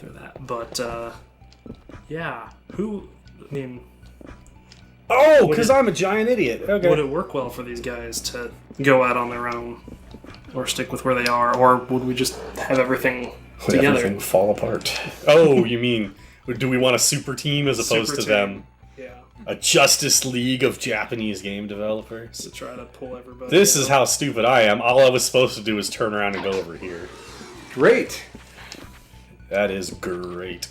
through that. But yeah, I mean, oh, because I'm a giant idiot. Okay. Would it work well for these guys to go out on their own, or stick with where they are, or would we just have everything together? Everything fall apart. Oh, you mean, do we want a super team as opposed to them? Yeah. A Justice League of Japanese game developers? To try to pull everybody This out. is how stupid I am. All I was supposed to do was turn around and go over here. Great. That is great.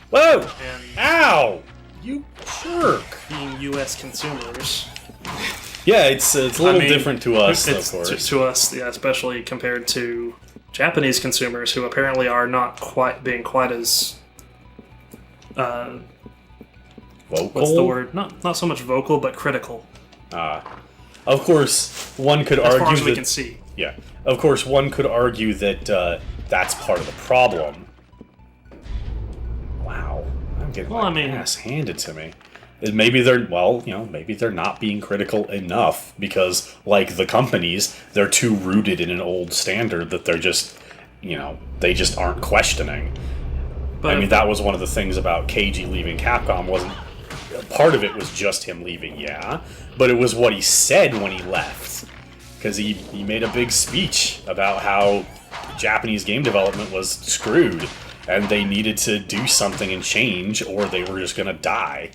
Whoa! And Ow! You jerk! being U.S. consumers. Yeah, it's a little different to us, It's of course. to us, yeah, especially compared to Japanese consumers, who apparently are not being quite as Vocal? what's the word? Not so much vocal, but critical. Of course, one could As argue far as we that, can see. yeah. Of course, one could argue that that's part of the problem. Wow, I'm getting my ass handed to me. Maybe they're not being critical enough because, like the companies, they're too rooted in an old standard that they're just, they just aren't questioning. But that was one of the things about Keiji leaving Capcom. Wasn't part of it was just him leaving, yeah, but it was what he said when he left, because he made a big speech about how Japanese game development was screwed and they needed to do something and change, or they were just gonna die.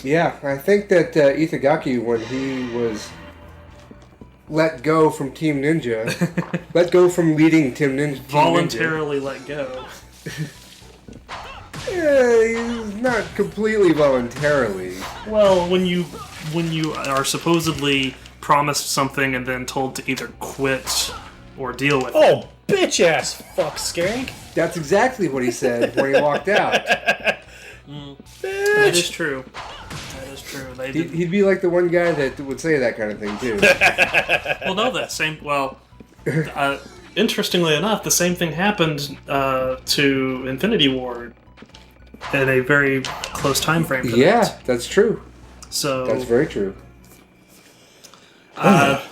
Yeah, I think that Itagaki, when he was let go from Team Ninja, let go from leading Team Ninja, Voluntarily let go. Yeah, not completely voluntarily. Well, when you are supposedly promised something and then told to either quit or deal with it. Oh, bitch ass fuck skank. That's exactly what he said when he walked out. That is true. That is true. He'd be like the one guy that would say that kind of thing too. Well, no, that same. Well, interestingly enough, the same thing happened to Infinity Ward in a very close time frame. That's true. So that's very true.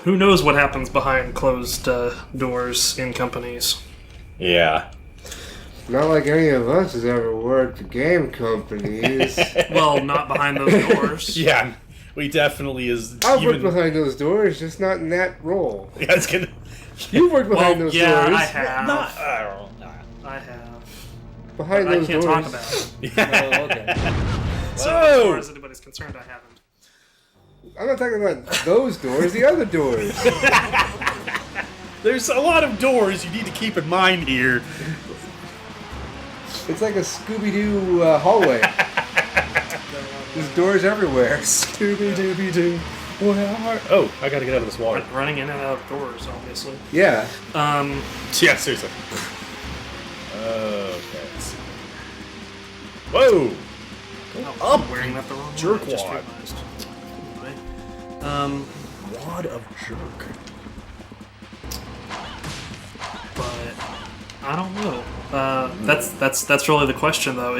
Who knows what happens behind closed doors in companies? Yeah. Not like any of us has ever worked at game companies. Well, not behind those doors. Yeah, we definitely is. I've worked behind those doors, just not in that role. Yeah, it's gonna. You've worked behind those doors. I have. I have. Behind those doors. I can't talk about it. Oh, okay. So as far as anybody's concerned, I haven't. I'm not talking about those doors, the other doors. There's a lot of doors you need to keep in mind here. It's like a Scooby-Doo hallway. There's doors everywhere. Scooby-Dooby-Doo. Oh, I gotta get out of this water. Running in and out of doors, obviously. Yeah. Yeah, seriously. Okay. Whoa! Oh, I'm wearing that the wrong way. Jerk I just wad. realized. Anyway. Wad of jerk. But I don't know. That's really the question, though.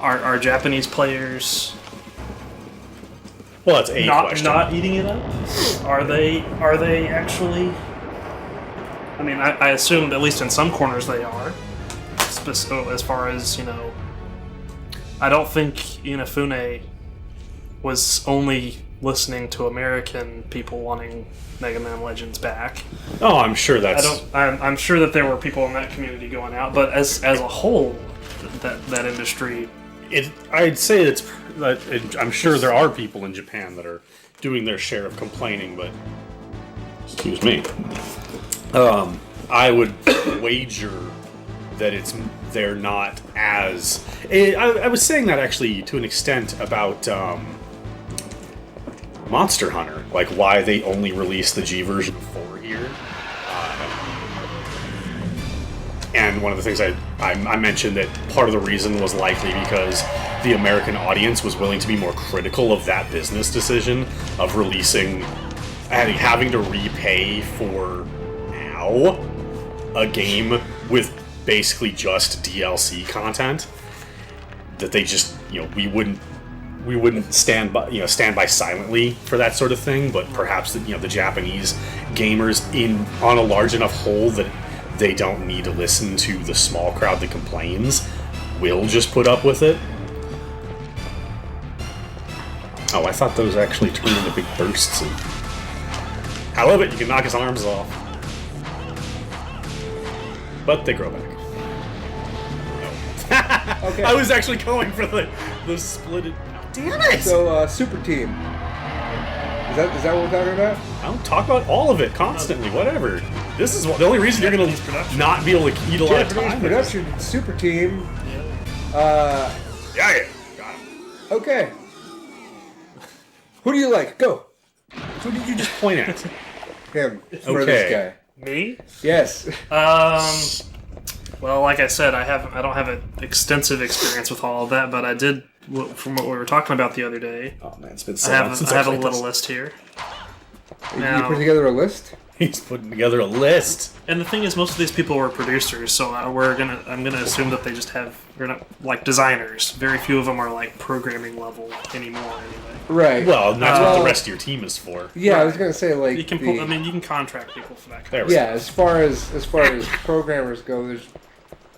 Are Japanese players Well, that's a question. not eating it up? Are they actually? I mean, I assume at least in some corners they are. As far as I don't think Inafune was only listening to American people wanting Mega Man Legends back. Oh, I'm sure that's. I'm sure that there were people in that community going out, but as a whole, that industry. I'd say I'm sure there are people in Japan that are doing their share of complaining, but excuse me. I would wager that they're not as. I was saying that actually to an extent about Monster Hunter, like why they only released the G version 4 here. And one of the things I mentioned that part of the reason was likely because the American audience was willing to be more critical of that business decision of releasing, having to repay for now a game with basically just DLC content. That they just, we wouldn't stand by silently for that sort of thing, but perhaps the Japanese gamers on a large enough whole that they don't need to listen to the small crowd that complains, will just put up with it. Oh, I thought those actually turned into big bursts. I love it. You can knock his arms off. But they grow back. No. Okay. I was actually going for the splitted... Damn it! So, Super Team. Is that what we're talking about? I don't talk about all of it constantly, whatever. This is the only reason you're going to not be able to eat a lot of Japanese time. production, Super Team. Yeah. Got him. Okay. Who do you like? Go. Who did you just point at? Him. For Okay. this guy. Me? Yes. Well, like I said, I don't have an extensive experience with all of that, but I did from what we were talking about the other day. Oh man, it's been I so have long since I have a played little this. list here. You Now- put together a list? He's putting together a list. And the thing is, most of these people were producers, so I'm gonna assume that they just they're not like designers. Very few of them are like programming level anymore, anyway. Right. Well, that's what Well- the rest of your team is for. Yeah, I was gonna say like You can you can contract people for that. There Kind we yeah, as far as programmers go, there's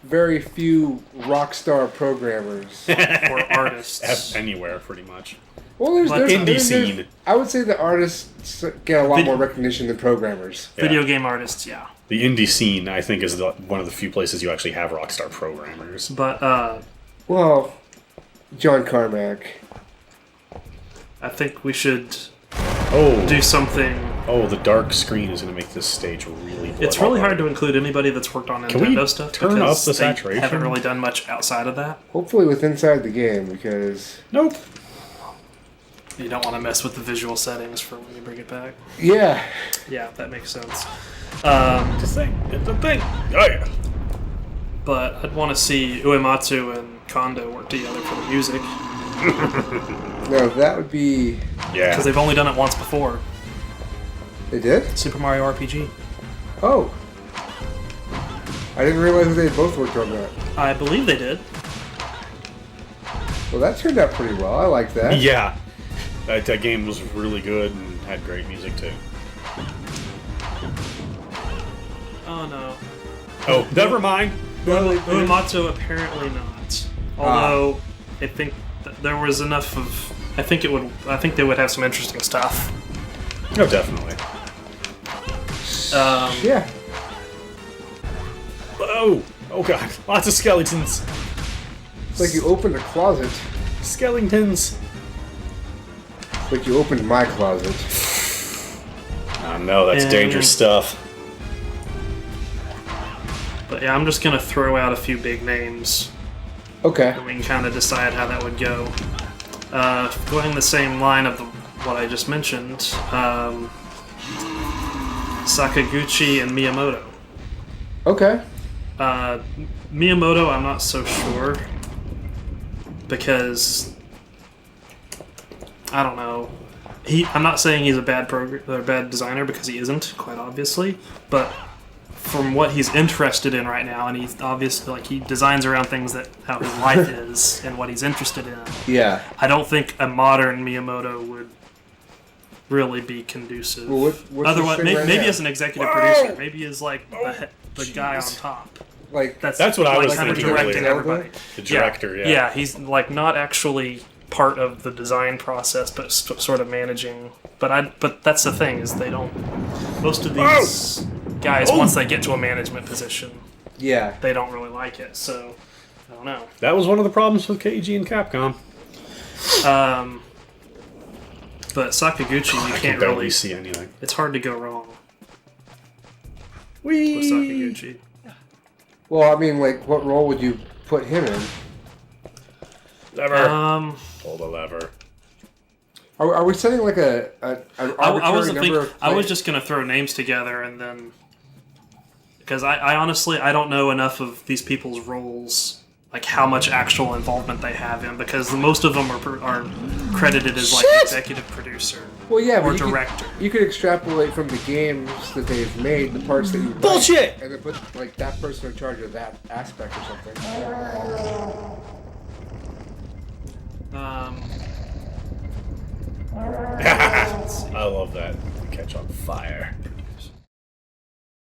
very few rock star programmers. of or artists. Anywhere, pretty much. Well, there's Indie scene. I would say the artists get a lot Vid- more recognition than programmers. Video game artists, yeah. The indie scene, I think, is one of the few places you actually have rockstar programmers. But Well, John Carmack. I think we should Oh, do something. oh, the dark screen is going to make this stage really. It's really hard to include anybody that's worked on Can we Nintendo stuff turn because up the they saturation? haven't really done much outside of that. Hopefully with inside the game because Nope. You don't want to mess with the visual settings for when you bring it back. yeah, Yeah, that makes sense. Just saying. It's a thing. Oh yeah. But I'd want to see Uematsu and Kondo work together for the music no, that would be. Yeah. because they've only done it once before. They did? Super Mario RPG. Oh, I didn't realize they both worked on that. I believe they did. Well, that turned out pretty well. I like that. Yeah. That game was really good and had great music too. Oh no. Oh, never mind. Well, Uematsu apparently not. Although I think there was enough of. I think they would have some interesting stuff. No, definitely. yeah. Oh, oh god, lots of skeletons. It's like you opened a closet, Skeletons. but you opened my closet. Oh no, that's And- dangerous stuff. But yeah, I'm just gonna throw out a few big names, Okay. and we can kind of decide how that would go. Going the same line of what I just mentioned, Sakaguchi and Miyamoto. Okay. Miyamoto, I'm not so sure because I don't know. I'm not saying he's a bad bad designer because he isn't, quite obviously. But from what he's interested in right now, and he's obviously he designs around things that how his life is and what he's interested in. Yeah. I don't think a modern Miyamoto would really be conducive. Well, what's Otherwise, this thing right maybe now? as an executive Whoa! producer, maybe as like the guy on top. Like That's what I was kind of thinking directing earlier. everybody. The director, yeah. Yeah, he's like not actually part of the design process, but sort of managing. But that's the thing is they don't. Most of these guys, once they get to a management position, yeah. they don't really like it. So I don't know. That was one of the problems with KG and Capcom. But Sakaguchi, I you can can't barely really. see anything. It's hard to go wrong Whee! with Sakaguchi. Well, I mean, like, what role would you put him in? Lever. Pull the lever. Are we setting like an arbitrary I wasn't number think. of I was players? just gonna throw names together and then because I honestly I don't know enough of these people's roles, like how much actual involvement they have in, because most of them are credited as like executive producer Well, yeah, or but director. You could extrapolate from the games that they've made the parts that you like, Bullshit! and then put like that person in charge of that aspect or something. I love that. Catch on fire.